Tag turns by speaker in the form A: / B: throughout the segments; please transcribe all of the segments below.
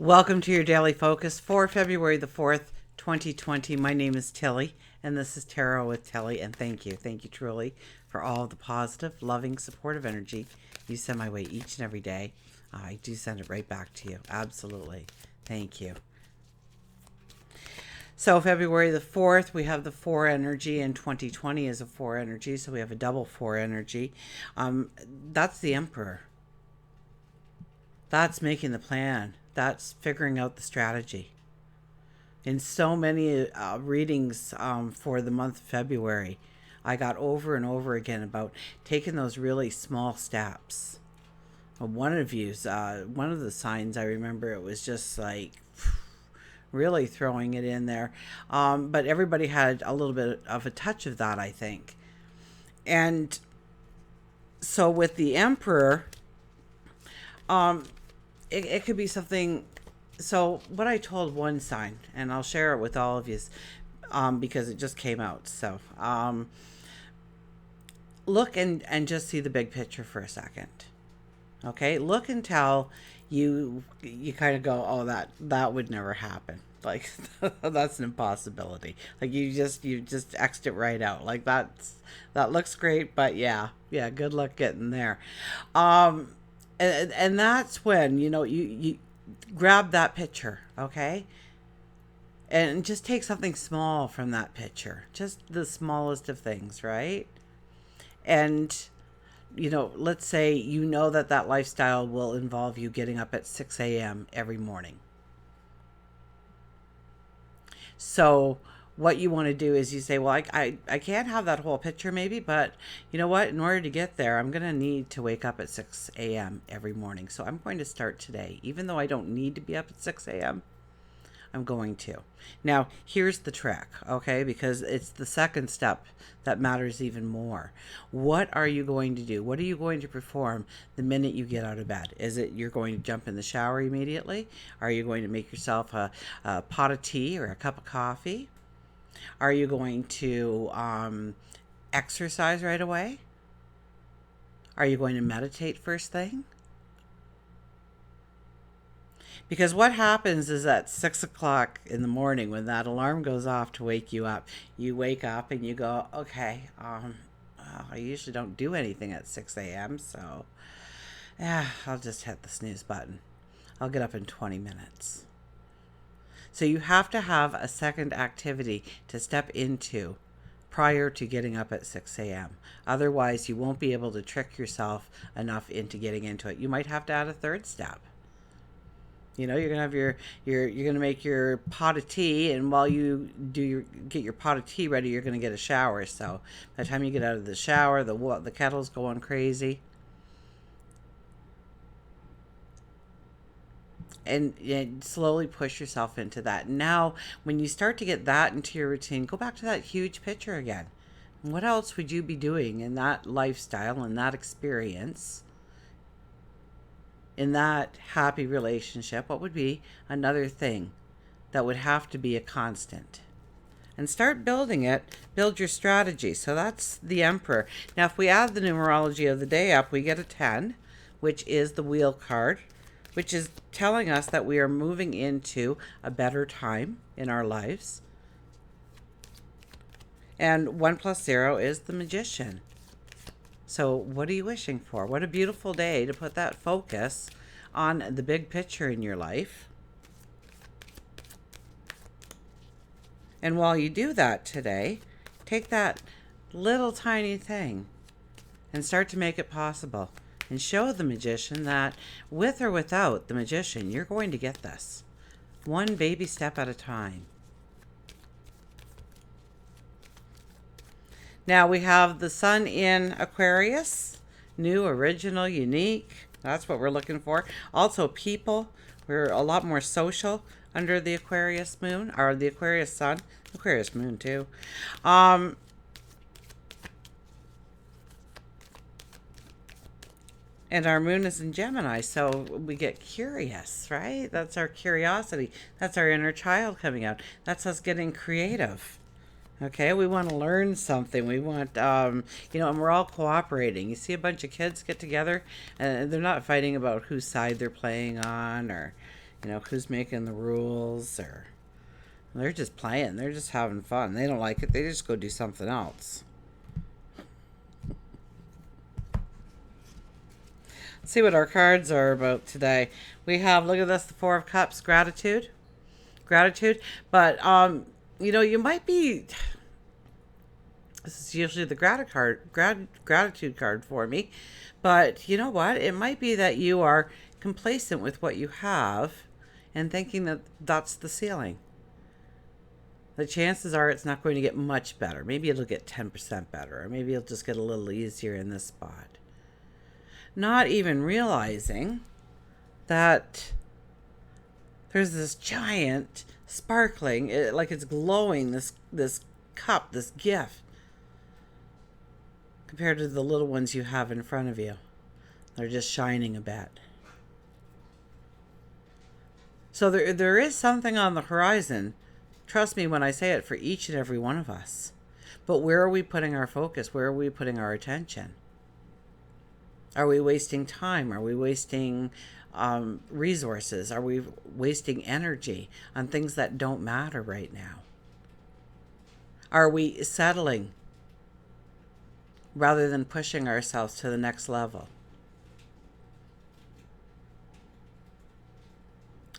A: Welcome to your daily focus for February the 4th, 2020. My name is Tilly, and this is Tarot with Tilly. And thank you truly for all the positive, loving, supportive energy you send my way each and every day. I do send it right back to you. Absolutely. Thank you. So February the 4th, we have the 4 energy, and 2020 is a 4 energy, so we have a double 4 energy. That's the Emperor. That's making the plan. That's figuring out the strategy. In so many readings for the month of February, I got over and over again about taking those really small steps. One of the signs, I remember it was just like really throwing it in there. But everybody had a little bit of a touch of that, I think. And so with the Emperor, it could be something. So what I told one sign, and I'll share it with all of you, because it just came out. So look and just see the big picture for a second. Okay, look until you kind of go, oh, that would never happen. Like that's an impossibility. Like you just X'd it right out. Like that looks great, but yeah, good luck getting there. And that's when you grab that picture, okay, and just take something small from that picture, just the smallest of things, right? And let's say that lifestyle will involve you getting up at 6 a.m. every morning. So what you want to do is you say, well, I can't have that whole picture maybe, but you know what? In order to get there, I'm going to need to wake up at 6 a.m. every morning. So I'm going to start today. Even though I don't need to be up at 6 a.m., I'm going to. Now, here's the trick, okay? Because it's the second step that matters even more. What are you going to do? What are you going to perform the minute you get out of bed? Is it you're going to jump in the shower immediately? Are you going to make yourself a pot of tea or a cup of coffee? Are you going to exercise right away? Are you going to meditate first thing? Because what happens is at 6 o'clock in the morning when that alarm goes off to wake you up, you wake up and you go, okay, I usually don't do anything at 6 a.m., so I'll just hit the snooze button. I'll get up in 20 minutes. So you have to have a second activity to step into prior to getting up at 6 a.m. Otherwise, you won't be able to trick yourself enough into getting into it. You might have to add a third step. You're gonna have you're gonna make your pot of tea, and while you get your pot of tea ready, you're gonna get a shower. So by the time you get out of the shower, the kettle's going crazy. And slowly push yourself into that. Now, when you start to get that into your routine, go back to that huge picture again. What else would you be doing in that lifestyle, in that experience, in that happy relationship? What would be another thing that would have to be a constant? And start building it. Build your strategy. So that's the Emperor. Now, if we add the numerology of the day up, we get a 10, which is the wheel card, which is telling us that we are moving into a better time in our lives. And 1 plus 0 is the Magician. So what are you wishing for? What a beautiful day to put that focus on the big picture in your life. And while you do that today, take that little tiny thing and start to make it possible. And show the Magician that with or without the Magician, you're going to get this. One baby step at a time. Now we have the Sun in Aquarius. New, original, unique. That's what we're looking for. Also people. We're a lot more social under the Aquarius moon, or the Aquarius sun. Aquarius moon too. And our moon is in Gemini, so we get curious, right? That's our curiosity. That's our inner child coming out. That's us getting creative. Okay, we want to learn something. We want, and we're all cooperating. You see a bunch of kids get together, and they're not fighting about whose side they're playing on, or, You know, who's making the rules, or they're just playing. They're just having fun. They don't like it. They just go do something else. Let's see what our cards are about today. We have, look at this, the Four of Cups, gratitude. Gratitude. But, you know, you might be, this is usually the gratitude card for me. But you know what? It might be that you are complacent with what you have and thinking that that's the ceiling. The chances are it's not going to get much better. Maybe it'll get 10% better, or maybe it'll just get a little easier in this spot. Not even realizing that there's this giant sparkling, like it's glowing, this cup, this gift, compared to the little ones you have in front of you. They're just shining a bit. So there is something on the horizon. Trust me when I say it, for each and every one of us. But where are we putting our focus? Where are we putting our attention? Are we wasting time? Are we wasting resources? Are we wasting energy on things that don't matter right now? Are we settling rather than pushing ourselves to the next level?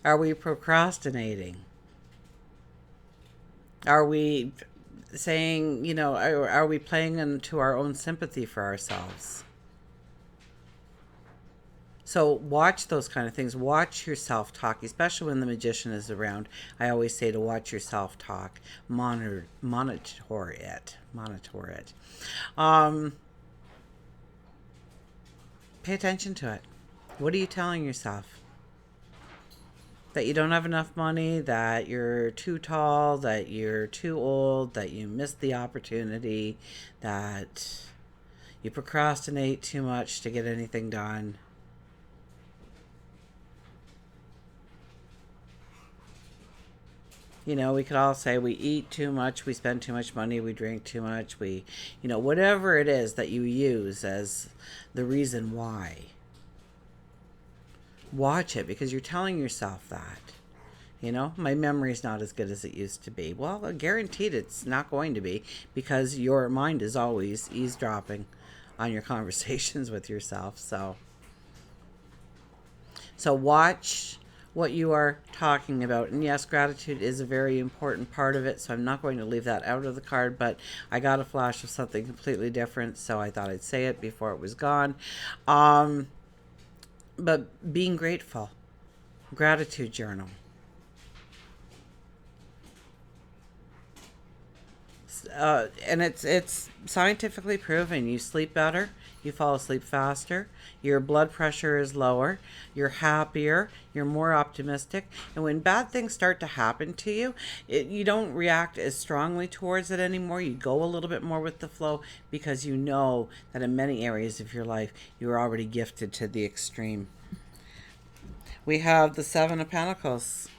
A: Are we procrastinating? Are we saying, you know, are we playing into our own sympathy for ourselves? So watch those kind of things. Watch your self-talk, especially when the magician is around. I always say to watch your self-talk. Monitor it. Monitor it. Pay attention to it. What are you telling yourself? That you don't have enough money, that you're too tall, that you're too old, that you missed the opportunity, that you procrastinate too much to get anything done. You know, we could all say we eat too much, we spend too much money, we drink too much, we, you know, whatever it is that you use as the reason why. Watch it, because you're telling yourself that. You know, my memory's not as good as it used to be. Well, guaranteed it's not going to be, because your mind is always eavesdropping on your conversations with yourself. So watch what you are talking about. And yes, gratitude is a very important part of it, so I'm not going to leave that out of the card, but I got a flash of something completely different, so I thought I'd say it before it was gone. But being grateful. Gratitude journal. And it's scientifically proven. You sleep better, you fall asleep faster, your blood pressure is lower, you're happier, you're more optimistic, and when bad things start to happen to you, you don't react as strongly towards it anymore. You go a little bit more with the flow, because you know that in many areas of your life you're already gifted to the extreme. We have the Seven of Pentacles.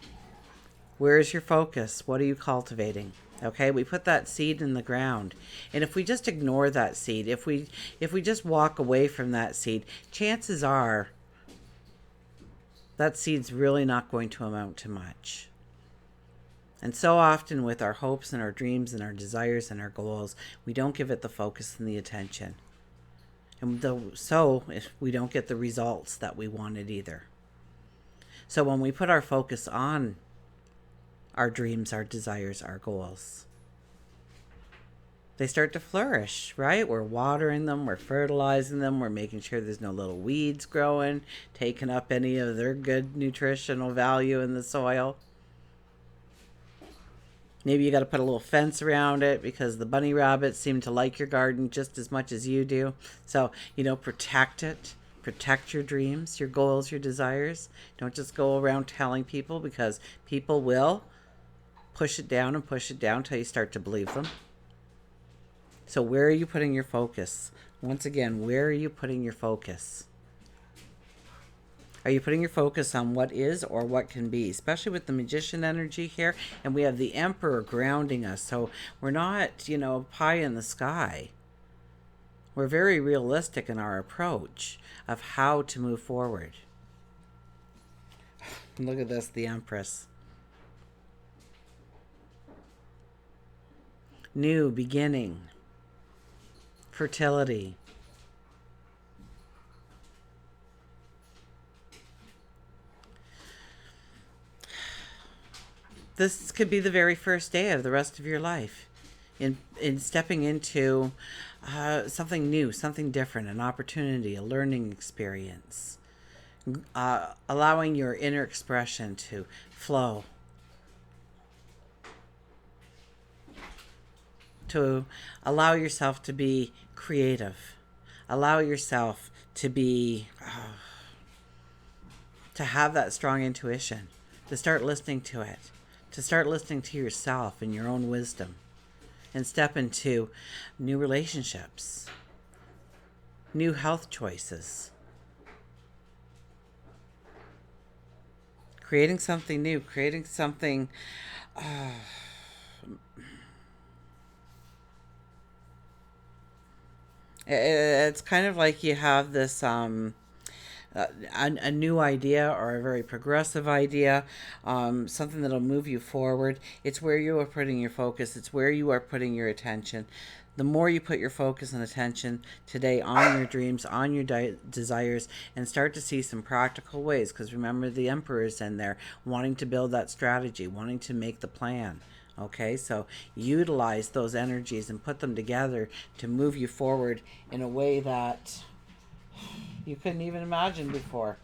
A: Where is your focus? What are you cultivating? Okay, we put that seed in the ground. And if we just ignore that seed, if we just walk away from that seed, chances are that seed's really not going to amount to much. And so often with our hopes and our dreams and our desires and our goals, we don't give it the focus and the attention. And so if we don't get the results that we wanted either. So when we put our focus on our dreams, our desires, our goals, they start to flourish, right? We're watering them, we're fertilizing them, we're making sure there's no little weeds growing, taking up any of their good nutritional value in the soil. Maybe you got to put a little fence around it, because the bunny rabbits seem to like your garden just as much as you do. So, you know, protect it. Protect your dreams, your goals, your desires. Don't just go around telling people, because people will push it down until you start to believe them. So where are you putting your focus? Once again, where are you putting your focus? Are you putting your focus on what is or what can be? Especially with the magician energy here. And we have the Emperor grounding us. So we're not, you know, pie in the sky. We're very realistic in our approach of how to move forward. Look at this, the Empress. New beginning. Fertility. This could be the very first day of the rest of your life in stepping into something new, something different, an opportunity, a learning experience, allowing your inner expression to flow, to allow yourself to be creative, allow yourself to be, to have that strong intuition, to start listening to it, to start listening to yourself and your own wisdom, and step into new relationships, new health choices, creating something new, creating something. It's kind of like you have this a new idea or a very progressive idea, something that'll move you forward. It's where you are putting your focus. It's where you are putting your attention. The more you put your focus and attention today on your dreams, on your desires, and start to see some practical ways, because remember the Emperor is in there wanting to build that strategy, wanting to make the plan. Okay, so utilize those energies and put them together to move you forward in a way that you couldn't even imagine before.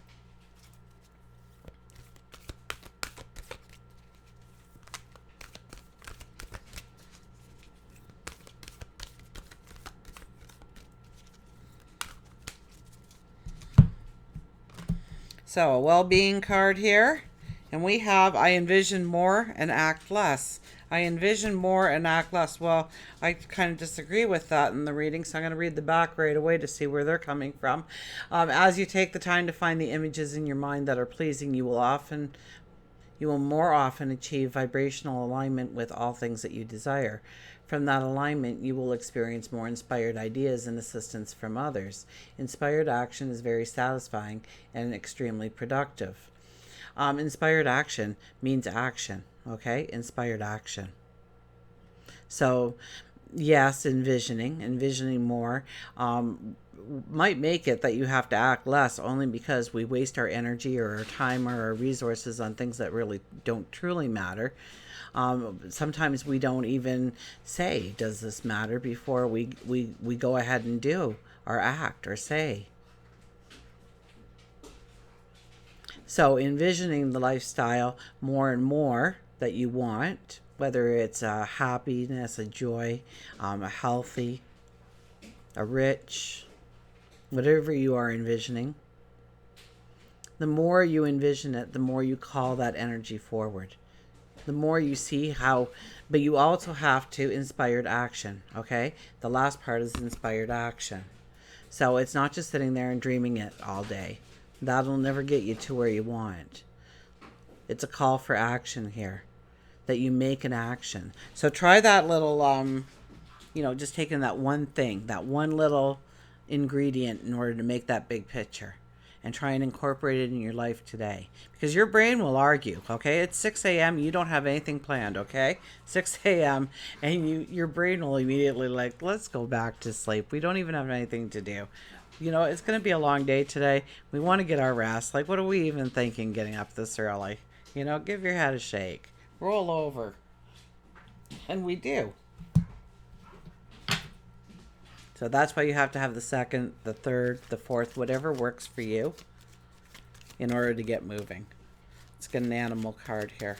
A: So, a well-being card here. And we have, I envision more and act less. I envision more and act less. Well, I kind of disagree with that in the reading, so I'm going to read the back right away to see where they're coming from. As you take the time to find the images in your mind that are pleasing, you will more often achieve vibrational alignment with all things that you desire. From that alignment, you will experience more inspired ideas and assistance from others. Inspired action is very satisfying and extremely productive. Inspired action means action, okay? Inspired action. So, yes, envisioning more. Might make it that you have to act less only because we waste our energy or our time or our resources on things that really don't truly matter. Sometimes we don't even say, does this matter, before we go ahead and do or act or say. So envisioning the lifestyle more and more that you want, whether it's a happiness, a joy, a healthy, a rich, whatever you are envisioning, the more you envision it, the more you call that energy forward. The more you see how, but you also have to inspired action, okay? The last part is inspired action. So it's not just sitting there and dreaming it all day. That'll never get you to where you want. It's a call for action here, that you make an action. So try that little, just taking that one thing, that one little ingredient in order to make that big picture, and try and incorporate it in your life today. Because your brain will argue, okay? It's 6 a.m., you don't have anything planned, okay? 6 a.m., and your brain will immediately like, let's go back to sleep. We don't even have anything to do. It's going to be a long day today. We want to get our rest. Like, what are we even thinking getting up this early? Give your head a shake. Roll over. And we do. So that's why you have to have the second, the third, the fourth, whatever works for you in order to get moving. Let's get an animal card here.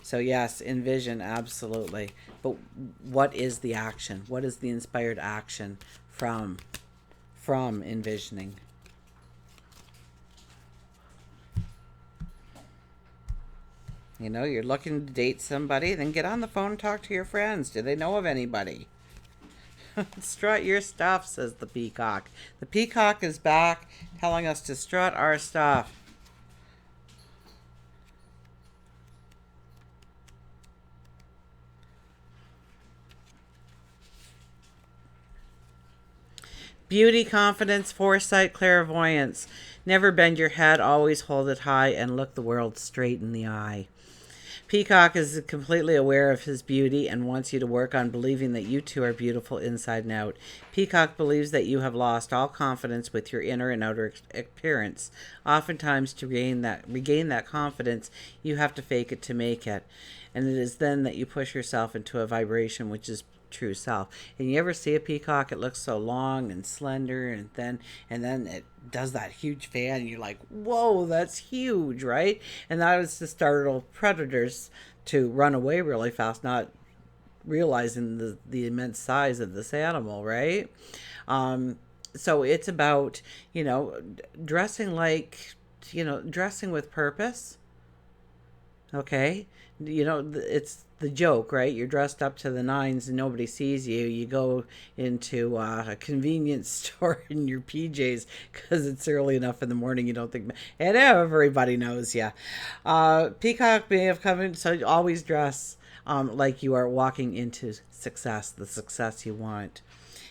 A: So yes, envision, absolutely. But what is the action? What is the inspired action from envisioning? You're looking to date somebody, then get on the phone and talk to your friends. Do they know of anybody? Strut your stuff, says the Peacock. The Peacock is back telling us to strut our stuff. Beauty, confidence, foresight, clairvoyance. Never bend your head, always hold it high, and look the world straight in the eye. Peacock is completely aware of his beauty and wants you to work on believing that you too are beautiful inside and out. Peacock believes that you have lost all confidence with your inner and outer appearance. Oftentimes, to regain that confidence, you have to fake it to make it. And it is then that you push yourself into a vibration which is true self. And you ever see a peacock? It looks so long and slender and thin, and then it does that huge fan, and you're like, whoa, that's huge, right? And that was to startle predators to run away really fast, not realizing the immense size of this animal, right? So it's about, dressing like, dressing with purpose. Okay. It's the joke, right? You're dressed up to the nines and nobody sees you. You go into a convenience store in your PJs because it's early enough in the morning. You don't think, and everybody knows you. Peacock may have come in, so always dress like you are walking into success, the success you want.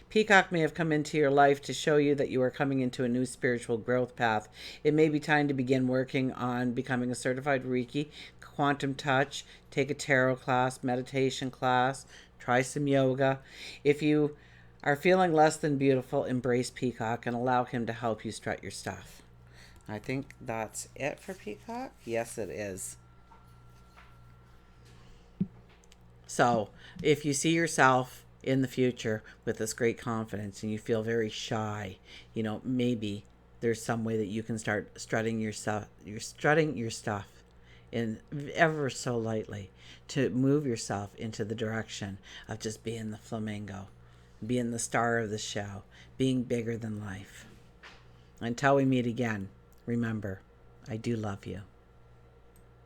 A: Peacock may have come into your life to show you that you are coming into a new spiritual growth path. It may be time to begin working on becoming a certified Reiki, quantum touch, take a tarot class, meditation class, try some yoga. If you are feeling less than beautiful, embrace Peacock and allow him to help you strut your stuff. I think that's it for Peacock. Yes, it is. So, if you see yourself in the future with this great confidence and you feel very shy, maybe there's some way that you can start strutting yourself. You're strutting your stuff in ever so lightly to move yourself into the direction of just being the flamingo, being the star of the show, being bigger than life. Until we meet again, remember, I do love you.